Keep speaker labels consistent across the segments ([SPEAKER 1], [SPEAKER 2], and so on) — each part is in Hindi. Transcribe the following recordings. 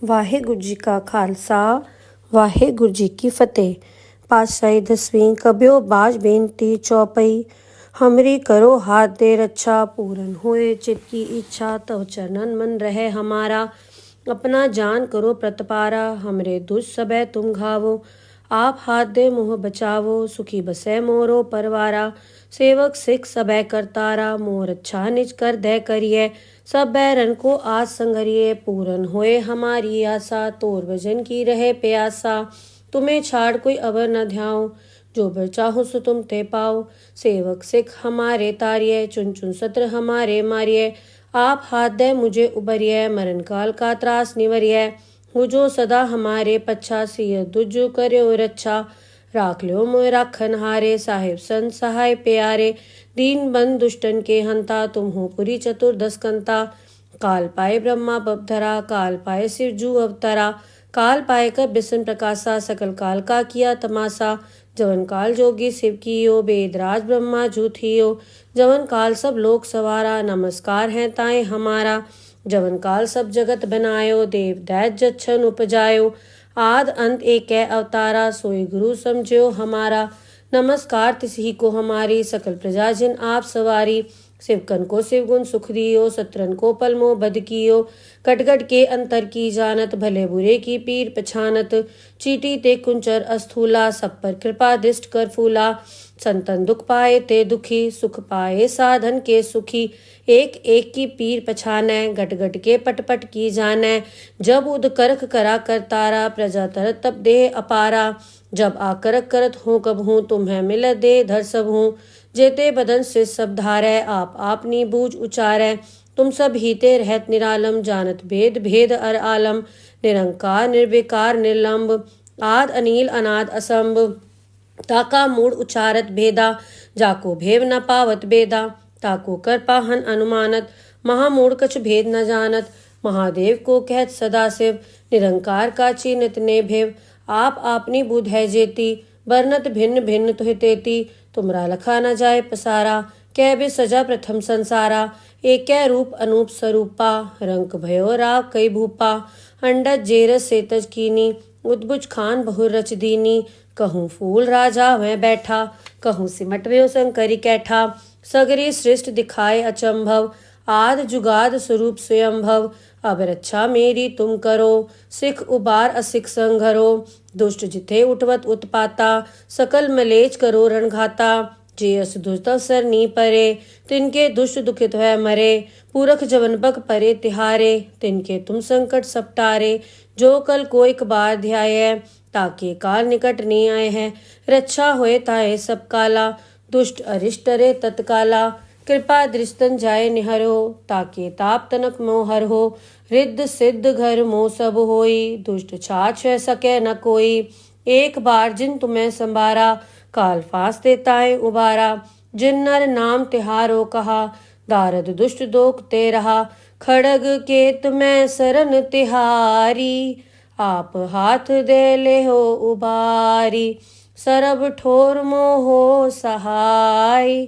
[SPEAKER 1] ਵਾਹਿਗੁਰੂ ਜੀ ਕਾ ਖਾਲਸਾ ਵਾਹਿਗੁਰੂ ਜੀ ਕੀ ਫਤਿਹ। ਪਾਤਸ਼ਾਹੀ ਦਸਵੀਂ ਕਬਿਓ ਬਾਜ ਬੇਨਤੀ ਚੌਪਈ। हमरी करो हाथ दे रक्षा, पूरन होए चित की इच्छा, तव चरणन मन रहे हमारा। अपना जान करो प्रतपारा, हमरे दुष्ट सबे तुम घावो। आप हाथ दे मुँह बचावो, सुखी बसे मोरो परवारा। सेवक सिख सबे करतारा, मोर अच्छा निज कर दे करिए। सब बैरन को आज संगरिए, पूरन होए हमारी आशा। तोर भजन की रहे प्यासा, तुम्हें छाड़ कोई अवर न ध्याओ। जो बर चाहो सो तुम ते पाओ। सेवक सिख हमारे तारिये, चुन चुन सत्र हमारे मारिये। आप हाथ दे मुझे उबरिये, मरण काल का त्रास निवरिये। हो जो सदा हमारे पच्छा, सिय दुजु कर्यो रक्षा। राख लो मोय राखन हारे, साहिब संत सहाय प्यारे। दीन बंद दुष्टन के हंता, तुम हो पुरी चतुर्दश कंता। काल पाए ब्रह्मा बपधरा, काल पाए शिव जू अवतरा। काल पाए कर बिसन प्रकाशा, सकल काल का किया तमाशा। जवन काल जोगी शिव कियो, वेदराज ब्रह्मा जू थियो। जवन काल सब लोक सवारा, नमस्कार है ताए हमारा। जवन काल सब जगत बनायो, देव दैत जच्छन उपजायो। आद अंत एक अवतारा, सोई गुरु समझो हमारा। नमस्कार तिसही को हमारी, सकल प्रजा जिन आप सवारी। शिवकन को शिव गुण सुख दियो, सत्रन को पलमो बद कियो। कटगट के अंतर की जानत, भले बुरे की पीर पछानत। चीटी ते कुंचर अस्थूला, सब पर कृपा दृष्ट कर फूला। संतन दुख पाए ते दुखी, सुख पाए साधन के सुखी। एक एक की पीर पछानै, गट गट के पट पट की जानै। जब उद करख करा करतारा, प्रजा तरत तब देह अपारा। जब आकरक करत हो कब हूँ, तुम्हें मिल दे धर सब हूँ। जेते बदन से सब धारै, आप आपनी बूझ उचारै। तुम सब हीते रहत निरालम, जानत भेद भेद अर आलम। निरंकार निर्विकार निर्लंब, आद अनील अनाद असंभ। ताका मूड उचारत भेदा, जाको भेव न पावत बेदा। ताको कर पाहन अनुमानत, महामूड कछ भेद न जानत। महादेव को कहत सदा शिव, निरंकार का चीनत ने भेव। आप आपनी बुध है जेती, बरनत भिन्न भिन्न तुहि तेती। तुमरा लखा न जाए पसारा, कै बे सजा प्रथम संसारा। एक रूप अनूप स्वरूपा, रंक भयो राव कई भूपा। अंडज जेरस सेतज कीनी, उद्भुज खान बहुर रच दीनी। कहूँ फूल राजा वह बैठा, कहूँ सिमट व्यो शंकरी कैठा। सगरी सृष्ट दिखाए अचंभव, आद जुगाद स्वरूप स्वयंभव। अब रक्षा मेरी तुम करो, सिख उबार असिख संघरो। दुष्ट जिथे उठवत उत्पाता, सकल मलेच करो रणघाता। जे अस दुष्ट अवसर नी परे, तिनके दुष्ट दुखित है मरे। पूरख जवन बक परे तिहारे, तिनके तुम संकट सपटारे। जो कल को एक बार ध्याय, ताके काल निकट नहीं आए हैं। रक्षा होए ताए सब काला, दुष्ट अरिष्ट रे तत्काला। कृपा दृष्टन जाए निहरो, ताके ताप तनक मोहर हो। रिद्ध सिद्ध घर मोह सब होई, दुष्ट छाछ सके न कोई। एक बार जिन तुम्हें संभारा, काल फांस देताए उबारा। जिन नर नाम तिहारो कहा, दारद दुष्ट दोख ते रहा। खड़ग केत में सरन तिहारी, आप हाथ दे ले हो उबारी। सरब ठोर मोहो सहाय,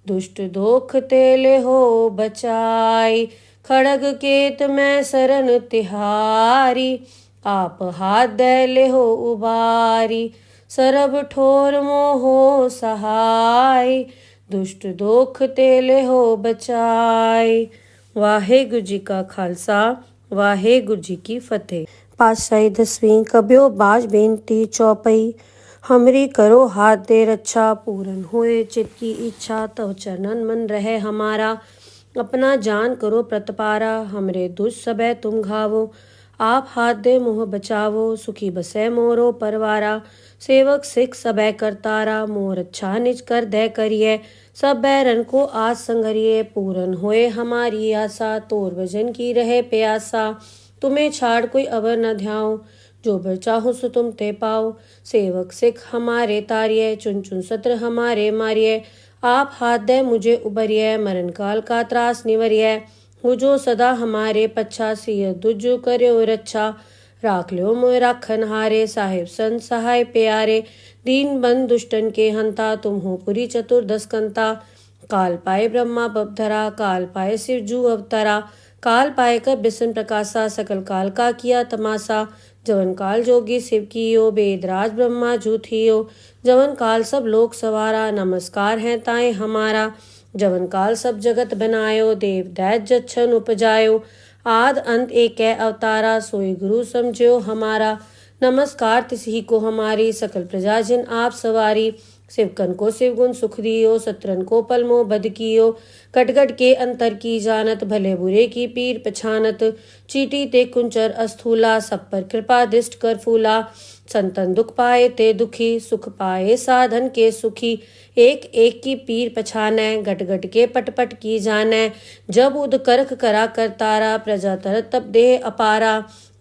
[SPEAKER 1] दुष्ट दोख तेले हो बचाई। खड़ग केत में सरन तिहारी, आप हाथ दे ले हो उबारी। सरब ठोर मोहो सहाय, दुष्ट दोख तेले हो बचाई। वाहेगुरु जी का खालसा वाहेगुरु जी की फतेह। पातशाही दसवीं कबियो बाज बेनती चौपई। हमरी करो हाथ दे रक्षा, पूरन होए चित की इच्छा। तव चरणन मन रहे हमारा। अपना जान करो प्रतपारा, हमरे दुष्ट सबे तुम घावो। आप हाथ दे मुँह बचावो, सुखी बसे मोरो परवारा। सेवक सिख सबे करतारा, मोर अच्छा निज कर दे करिए। सब बैरन को आज संगरिए, पूरन होए हमारी आशा। तोर भजन की रहे प्यासा, तुम्हें छाड़ कोई अवर न ध्याओ। जो बर चाहो सो तुम ते पाओ। सेवक सिख हमारे तारिये, चुन चुन सत्र हमारे मारिये। आप हाथ दे मुझे उबरिये, मरण काल का त्रास निवरिये। हो जो सदा हमारे पच्छा, सिय दुजु कर्यो रक्षा। राख लो मोय राखन हारे, साहिब संत सहाय प्यारे। दीन बंद दुष्टन के हंता, तुम हो पुरी चतुर्दश कंता। काल पाए ब्रह्मा बपधरा, काल पाए शिव जू अवतरा। काल पाए कर बिसन प्रकाशा सकल काल का किया तमाशा। जवन काल जोगी शिव कियो बेदराज ब्रह्मा जूथियो। जवन काल सब लोक सवारा नमस्कार है ताए हमारा। जवन काल सब जगत बनायो देव दैत जच्छन उपजायो। आद अंत एक अवतारा सोई गुरु समझो हमारा। नमस्कार तिसही को हमारी सकल प्रजा जिन आप सवारी। शिवकन को शिव गुण सुख दियो सत्रन को पलमो बद कियो। कटगट के अंतर की जानत भले बुरे की पीर पछानत। चीटी ते कुंचर अस्थूला सब पर कृपा दृष्ट कर फूला। संतन दुख पाए ते दुखी सुख पाए साधन के सुखी। एक एक की पीर पछानै गट गट के पट पट की जानै। जब उद करख करा कर तारा प्रजा तरत तब देह अपारा।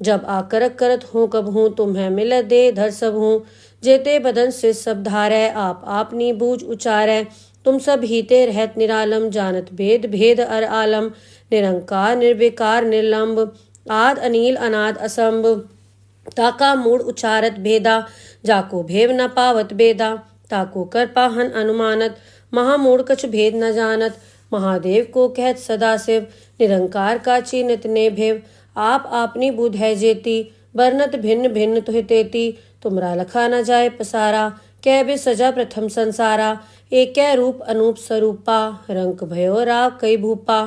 [SPEAKER 1] जब आकरक करत हूँ कब हूँ तुम्हें मिल दे धर सब हूँ। जेते बदन से सब धारै आप आपनी बूझ उचारै। तुम सब हीते रहत निरालम जानत भेद भेद अर आलम। निरंकार निर्विकार निर्लंब आद अनील अनाद असंभ। ताका मूड उचारत भेदा जाको भेव न पावत बेदा। ताको कर पाहन अनुमानत महामूड कछ भेद न जानत। महादेव को कहत सदा शिव निरंकार का चीनित ने भेव। आप आपनी बुध है जेती वर्णत भिन्न भिन्न तुहि तेती। तुमरा लखा न जाए पसारा कै बे सजा प्रथम संसारा। एक रूप अनूप स्वरूपा रंक भयो राव कई भूपा।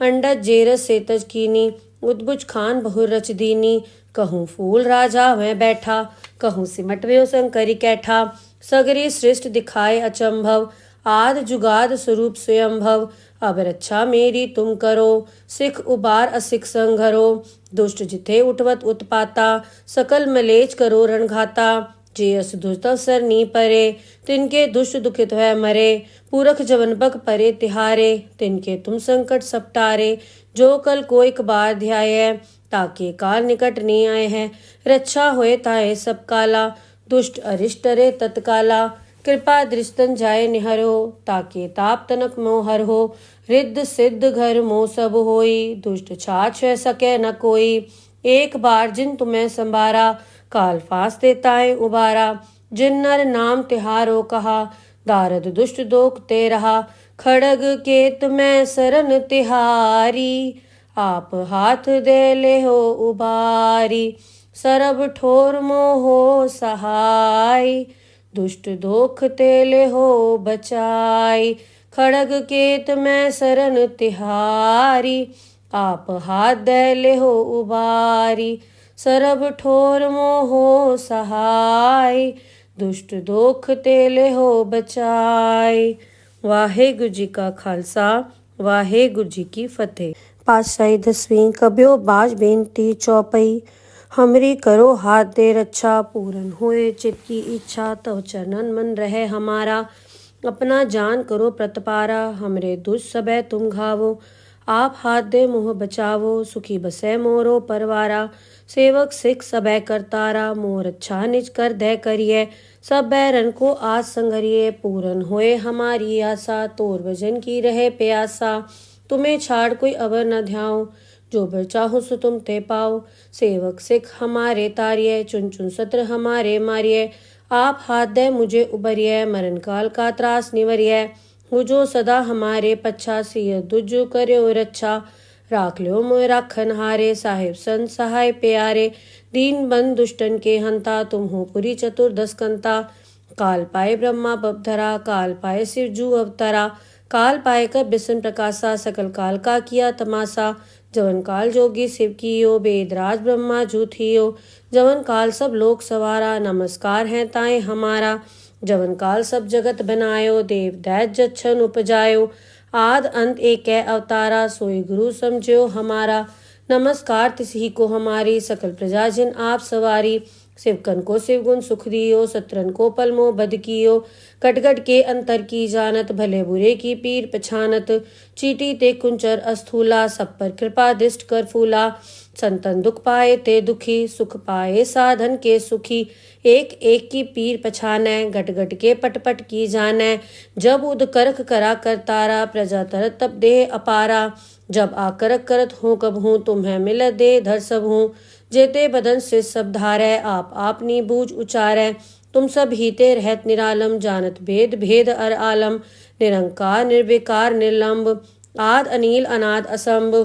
[SPEAKER 1] अंडज जेरस सेतज कीनी उद्भुज खान बहुर रच दीनी। कहूँ फूल राजा वह बैठा कहूँ सिमट व्यो शंकरी कैठा। सगरी सृष्ट दिखाए अचंभव आद जुगाद स्वरूप स्वयंभव। अब रक्षा मेरी तुम करो सिख उबार असिख संघरो। दुष्ट जिथे उठवत उत्पाता सकल मलेच करो रणघाता। जे अस दुष्ट अवसर नी परे तिनके दुष्ट दुखित है मरे। पूरख जवन बक परे तिहारे तिनके तुम संकट सपटारे। जो कल को एक बार ध्याय ताके काल निकट नहीं आए हैं। रक्षा होए ताए सब काला दुष्ट अरिष्ट रे तत्काला। कृपा दृष्टन जाए निहरो ताके ताप तनक मोहर हो। रिद्ध सिद्ध घर मोह सब होई दुष्ट छाछ सके न कोई। एक बार जिन तुम्हें संभारा काल फांस देताए उबारा। जिन नर नाम तिहारो कहा दारद दुष्ट दोख ते रहा। खड़ग केत में सरन तिहारी आप हाथ दे ले हो उबारी। सरब ठोर मोहो सहाय दुष्ट दोख तेले हो बचाई। खड़ग केत में सरन तिहारी आप हाथ दे ले हो उबारी। सरब ठोर मोहो सहाय दुष्ट दोख तेले हो बचाई। वाहेगुरु जी का खालसा वाहेगुरु जी की फतेह। पातशाही 10वीं कब्यो बाज बेनती चौपई। हमरी करो हाथ दे रक्षा पूरन हुए चित की इच्छा। तव चरणन मन रहे हमारा अपना जान करो प्रतपारा। हमरे दुष्ट सबे तुम घावो आप हाथ दे मुँह बचावो। सुखी बसे मोरो परवारा सेवक सिख सबे करतारा। मोर अच्छा निज कर दे करिए सब बैरन को आज संगरिए। पूरन होए हमारी आशा तोर भजन की रहे प्यासा। तुम्हें छाड़ कोई अवर न ध्याओ जो बर चाहो सो तुम ते पाओ। सेवक सिख हमारे तारिये चुन चुन सत्र हमारे मारिये। आप हाथ दे मुझे उबरिये मरण काल का त्रास निवरिये। हो जो सदा हमारे पच्छा सिय दुजो कर्यो रक्षा। राख लो मोय राखन हारे साहिब संत सहाय प्यारे। दीन बंद दुष्टन के हंता तुम हो पुरी चतुर्दश कंता। काल पाए ब्रह्मा बपधरा काल पाए शिव जू अवतरा। काल पाए कर बिसन प्रकाशा सकल काल का किया तमाशा। जवन काल जोगी शिव कियो बेदराज ब्रह्मा जूथियो। जवन काल सब लोक सवारा नमस्कार है ताए हमारा। जवन काल सब जगत बनायो देव दैत जच्छन उपजायो। आद अंत एक अवतारा सोई गुरु समझो हमारा। नमस्कार तिसही को हमारी सकल प्रजा जिन आप सवारी। शिवकन को शिव गुण सुख दियो सत्रन को पलमो बद कियो। कटगट के अंतर की जानत भले बुरे की पीर पछानत। चीटी ते कुंचर अस्थूला सब पर कृपा दृष्ट कर फूला। संतन दुख पाए ते दुखी सुख पाए साधन के सुखी। एक एक की पीर पछानै गट गट के पट पट की जानै। जब उद करख करा कर तारा प्रजा तरत तब देह अपारा। जब आकरक करत हूँ कब हूँ तुम्हें मिल दे धर सब हूँ। जेते बदन से सब धारै आप आपनी बूझ उचारै। तुम सब हीते रहत निरालम जानत भेद भेद अर आलम। निरंकार निर्विकार निर्लंब आद अनील अनाद असंभ।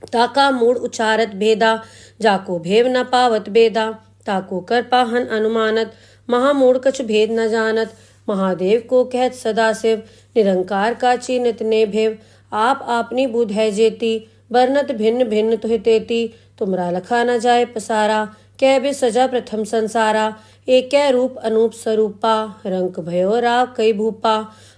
[SPEAKER 1] ताका मूड उचारत भेदा, जाको भेव न पावत बेदा। ताको कर पाहन अनुमानत, महामूड कछ भेद न जानत। महादेव को कहत सदाशिव, निरंकार का चीनित ने भेव। आप आपनी बुध है जेती, बरनत भिन्न भिन्न तुहि तेती। तुमरा लखा न जाए पसारा, कै बे सजा प्रथम संसारा। एक रूप अनूप स्वरूपा, रंक भयो राव कई भूपा।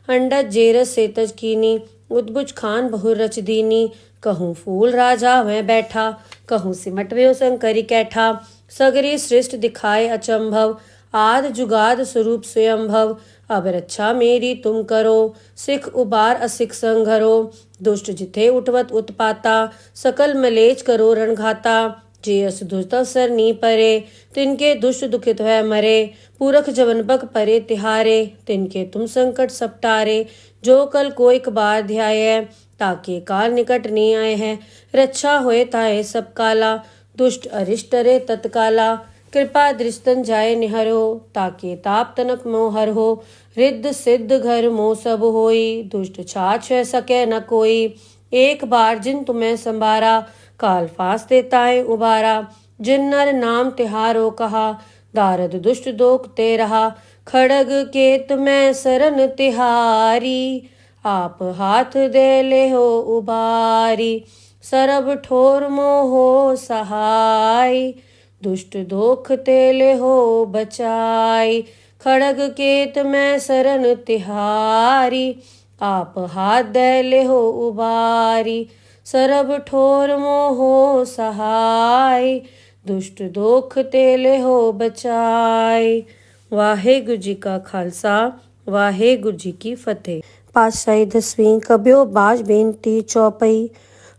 [SPEAKER 1] अंडज जेरस सेतज कीनी, उद्भुज खान बहुर रच दीनी। कहूँ फूल राजा वह बैठा, कहूँ सिमट व्यो शंकरी कैठा। सगरी सृष्ट दिखाए अचंभव, आद जुगाद स्वरूप स्वयंभव। अब रक्षा मेरी तुम करो, सिख उबार असिख संघरो। दुष्ट जिथे उठवत उत्पाता, सकल मलेच करो रणघाता। जे अस दुष्ट अवसर नी परे, तिनके दुष्ट दुखित वह मरे। पूरख जवन बक परे तिहारे, तिनके तुम संकट सपटारे। जो कल को एक बार ध्याय, ताके काल निकट नहीं आए हैं। रक्षा होए ताए सब काला, दुष्ट अरिष्ट रे तत्काला। कृपा दृष्टन जाए निहरो, ताके ताप तनक मोहर हो। रिद्ध सिद्ध घर मोह सब होई, दुष्ट छाछ सके न कोई। एक बार जिन तुम्हें संभारा, काल फांस देताए उबारा। जिन नर नाम तिहारो कहा, दारद दुष्ट दोख ते रहा। खड़ग के तुम्हें सरन तिहारी, आप हाथ दे ले हो उबारी। सरब ठोर मोहो सहाय, दुष्ट दोख तेले हो बचाई। खड़ग केत में सरन तिहारी, आप हाथ दे ले हो उबारी। सरब ठोर मोहो सहाय, दुष्ट दोख तेले हो बचाई। वाहेगुरु जी का खालसा, वाहेगुरु जी की फतेह। पातशाही 10वीं कब्यो बाज बेनती चौपई।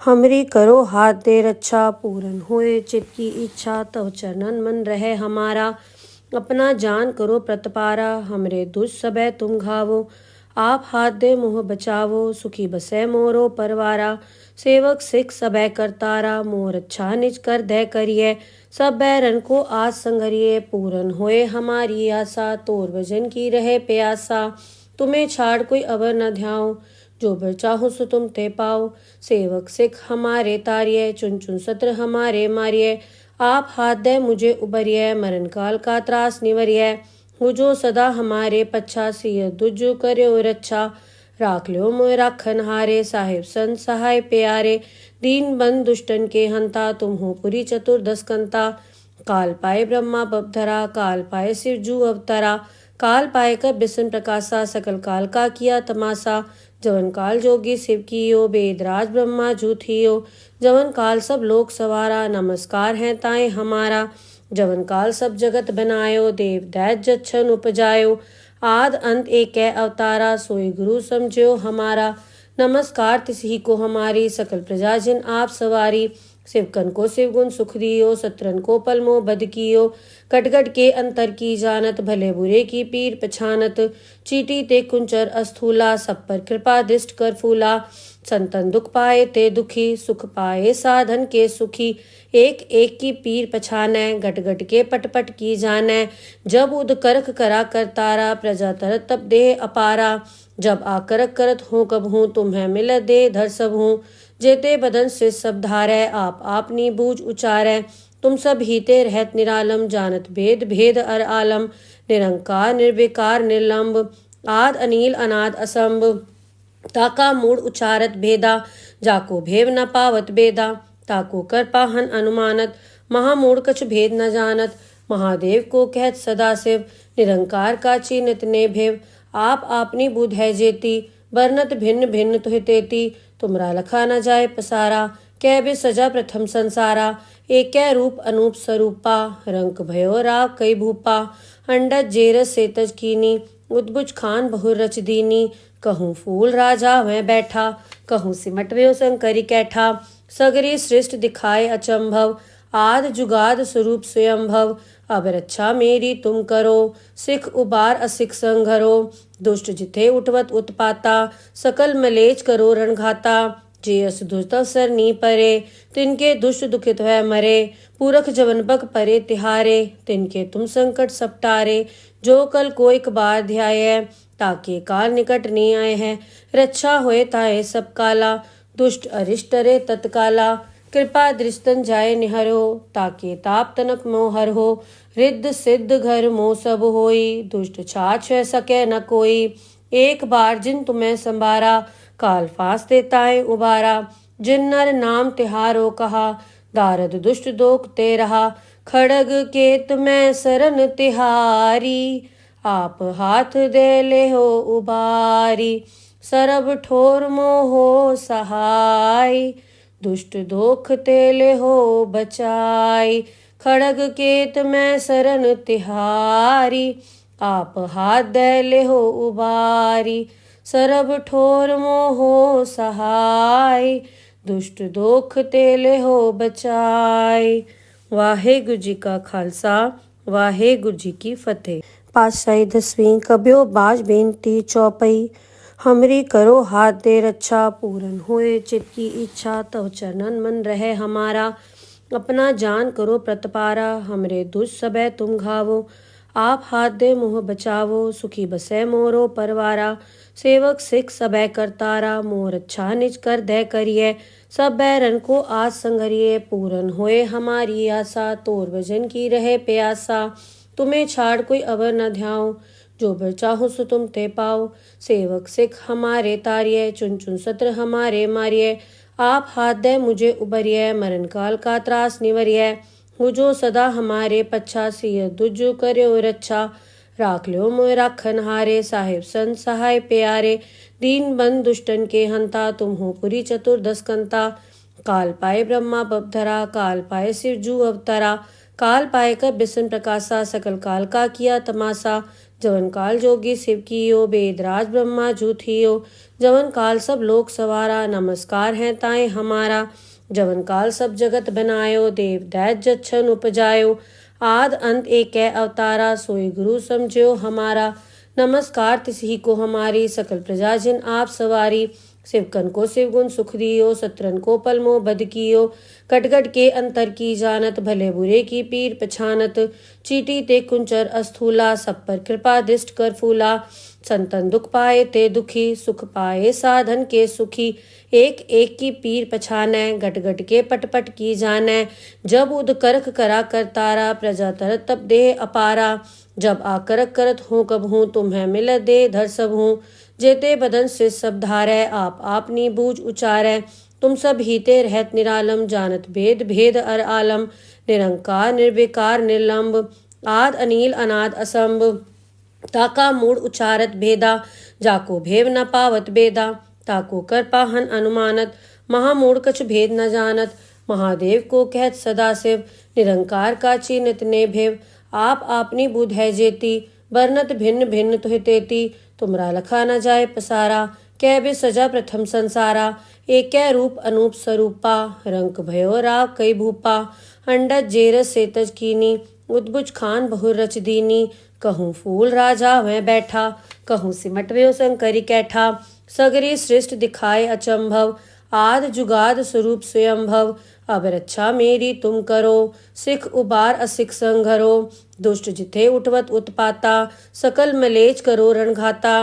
[SPEAKER 1] हमरी करो हाथ दे रक्षा, पूरन होए चित की इच्छा। तव चरणन मन रहे हमारा, अपना जान करो प्रतपारा। हमरे दुष्ट सबे तुम घावो, आप हाथ दे मोह बचावो। सुखी बसे मोरो परवारा, सेवक सिख सबे करतारा। मोर अच्छा निज कर दे करिए, सब बैरन को आज संगरिए। पूरन होए हमारी आशा, तोर भजन की रहे प्यासा। तुम्हें छाड़ कोई अवर न ध्याओ, जो बर चाहो सो तुम ते पाओ। सेवक सिख हमारे तारिये, चुन चुन सत्र हमारे मारिये। आप हाथ दे मुझे उबरिये, मरण काल का त्रास निवरिये। हो जो सदा हमारे पच्छा, सिय दुजो कर्यो रक्षा। राख ल्यो मोय राखन हारे, साहिब संत सहाय प्यारे। दीन बंद दुष्टन के हंता, तुम हो पुरी चतुर्दश कंता। काल पाए ब्रह्मा बपधरा, काल पाए शिव जू अवतरा। काल पाए कर बिसन प्रकाशा, सकल काल का किया तमाशा। जवन काल जोगी शिव कियो, वेदराज ब्रह्मा जू थियो। जवन काल सब लोक सवारा, नमस्कार है ताए हमारा। जवन काल सब जगत बनायो, देव दैत जच्छन उपजायो। आद अंत एक अवतारा, सोई गुरु समझो हमारा। नमस्कार तिसही को हमारी, सकल प्रजा जिन आप सवारी। शिवकन को शिव गुण सुख दियो, सत्रन को पलमो बद कियो। कटगट के अंतर की जानत, भले बुरे की पीर पछानत। चीटी ते कुंचर अस्थूला, सब पर कृपा दृष्ट कर फूला। संतन दुख पाए ते दुखी, सुख पाए साधन के सुखी। एक एक की पीर पछानै, गट गट के पट पट की जानै। जब उद करख करा करतारा, प्रजा तरत तब देह अपारा। जब आकरक करत हूँ कब हूँ, तुम्हें मिल दे धर सब हूँ। जेते बदन से सब धारै, आप आपनी बूझ उचारै। तुम सब हीते रहत निरालम, जानत भेद भेद अर आलम। निरंकार निर्विकार निर्लंब, आद अनील अनाद असंभ। ताका मूड उचारत भेदा, जाको भेव न पावत बेदा। ताको कर पाहन अनुमानत, महामूड कछ भेद न जानत। महादेव को कहत सदाशिव, निरंकार का चीनित ने भेव। आप आपनी बुध है जेती, बरनत भिन्न भिन्न तुहि तेती। तुमरा लखा न जाए पसारा, कै बे सजा प्रथम संसारा। एक रूप अनूप स्वरूपा, रंक भयो राव कई भूपा। अंडज जेरस सेतज कीनी, उद्भुज खान बहुर रच दीनी। कहूँ फूल राजा वह बैठा, कहूँ सिमट व्यो शंकरी कैठा। सगरी सृष्ट दिखाए अचंभव, आद जुगाद स्वरूप स्वयंभव। अब रक्षा मेरी तुम करो, सिख उबार असिख संघरो। दुष्ट जिथे उठवत उत्पाता, सकल मलेच करो रणघाता। जे अस दुष्ट अवसर नी परे, तिनके दुष्ट दुखित वह मरे। पूरख जवन बक परे तिहारे, तिनके तुम संकट सपटारे। जो कल को एक बार ध्याय, ताके काल निकट नहीं आए हैं। रक्षा होए ताए सब काला, दुष्ट अरिष्ट रे तत्काला। कृपा दृष्टन जाय निहरो, ताके ताप तनक मोह हर हो। रिद्ध सिद्ध घर मोह सब होई, दुष्ट छाछ है सके न कोई। एक बार जिन तुम्हें संभारा, काल फांस देताए उबारा। जिन नर नाम तिहारो कहा, दारद दुष्ट दोख ते रहा। खड़ग केत में सरन तिहारी, आप हाथ दे ले हो उबारी। सरब ठोर मोहो सहाय, दुष्ट दोख तेले हो बचाई। खड़ग केत में सरन तिहारी, आप हाथ दे ले हो उबारी। सरब ठोर मोहो सहाय, दुष्ट दोख तेले हो बचाई। वाहेगुरु जी का खालसा, वाहेगुरु जी की फतेह। पातशाही 10वीं कबियो बाज बेनती चौपई। हमरी करो हाथ दे रक्षा, पूरन होए चित की इच्छा। तव चरणन मन रहे हमारा, अपना जान करो प्रतपारा। हमरे दुष्ट सबे तुम घावो, आप हाथ दे मोह बचावो। सुखी बसे मोरो परवारा, सेवक सिख सबे करतारा। मोर अच्छा निज कर दे करिए, सब बैरन को आज संगरिए। पूरन होए हमारी आशा, तोर भजन की रहे प्यासा। तुम्हें छाड़ कोई अवर न ध्याओ, जो बर चाहो सो तुम ते पाओ। सेवक सिख हमारे तारिये, चुन चुन सत्र हमारे मारिये। आप हाथ दे मुझे उबरिये, मरण काल का त्रास निवरिये। हो जो सदा हमारे पच्छा, सिय दुजु कर्यो रक्षा। राख लो मोय राखन हारे, साहिब संत सहाय प्यारे। दीन बंद दुष्टन के हंता, तुम हो पुरी चतुर्दश कंता। काल पाए ब्रह्मा बपधरा, काल पाए शिव जू अवतरा। काल पाए कर बिसन प्रकाशा, सकल काल का किया तमाशा। जवन काल जोगी शिव कियो, वेदराज ब्रह्मा जू थियो। जवन काल सब लोक सवारा, नमस्कार है ताए हमारा। जवन काल सब जगत बनायो, देव दैत जच्छन उपजायो। आद अंत एक अवतारा, सोई गुरु समझो हमारा। नमस्कार तिसही को हमारी, सकल प्रजा जिन आप सवारी। शिवकन को शिव गुण सुख दियो, सत्रन को पलमो बद कियो। कटगट के अंतर की जानत, भले बुरे की पीर पछानत। चीटी ते कुंचर अस्थूला, सब पर कृपा दृष्ट कर फूला। संतन दुख पाए ते दुखी, सुख पाए साधन के सुखी। एक एक की पीर पछानै, गट गट के पट पट की जानै। जब उद करख करा कर तारा, प्रजा तरत तब देह अपारा। जब आकरक करत हूँ कब हूँ, तुम्हें मिल दे धर सब हूँ। जेते बदन से सब धारै, आप आपनी बूझ उचारै। तुम सब हीते रहत निरालम, जानत भेद भेद अर आलम। निरंकार निर्विकार निर्लंब, आद अनील अनाद असंभ। ताका मूड उचारत भेदा, जाको भेव न पावत बेदा। ताको कर पाहन अनुमानत, महामूढ़ कछ भेद न जानत। महादेव को कहत सदा शिव, निरंकार का चीनित ने भेव। आप आपनी बुध है जेती, बरनत भिन्न भिन्न तुहि तेती। तुमरा लखा न जाय पसारा, कै बे सजा प्रथम संसारा। एक रूप अनूप स्वरूपा, रंक भयो राव कई भूपा। अंडज जेरस सेतज कीनी, उद्बुज खान बहुर रच दीनी। कहूँ फूल राजा वह बैठा, कहूँ सिमट व्यो शंकरी कैठा। सगरी सृष्ट दिखाए अचंभव, आद जुगाद स्वरूप स्वयंभव। अब रक्षा मेरी तुम करो, सिख उबार असिख संघरो। दुष्ट जिथे उठवत उत्पाता, सकल मलेच करो रणघाता।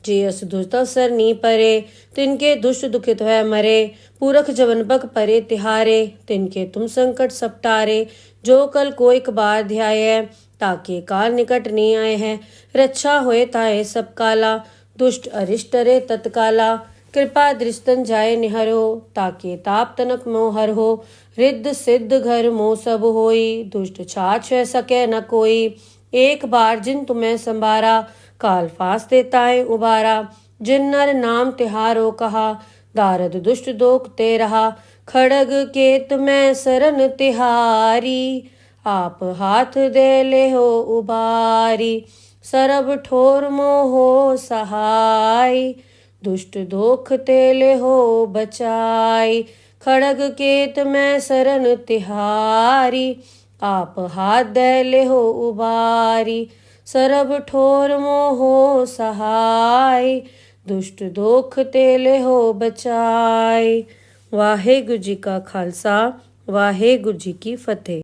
[SPEAKER 1] जे अस दुष्ट अवसर नी परे, तिनके दुष्ट दुखित है मरे। पूरख जवन बक परे तिहारे, तिनके तुम संकट सपटारे। जो कल को एक बार ध्याये, ताके काल निकट नी आए हैं। रक्षा होए ताए सब काला, दुष्ट अरिष्ट रे तत्काला। कृपा दृष्टन जाय निहरो, ताके ताप तनक मोह हर हो। रिद्ध सिद्ध घर मोह सब होई, दुष्ट छाछ है सके न कोई। एक बार जिन तुम्हें संभारा, काल फांस देताए उबारा। जिन नर नाम तिहारो कहा, दारद दुष्ट दोख ते रहा। खड़ग केत में सरन तिहारी, आप हाथ दे ले हो उबारी। सरब ठोर मोहो सहाय, दुष्ट दोख तेले हो बचाई। खड़ग केत में सरन तिहारी, आप हाथ दे ले हो उबारी। सरब ठोर मोहो सहाय, दुष्ट दोख तेले हो बचाई। वाहेगुरु जी का खालसा, वाहेगुरु जी की फतेह।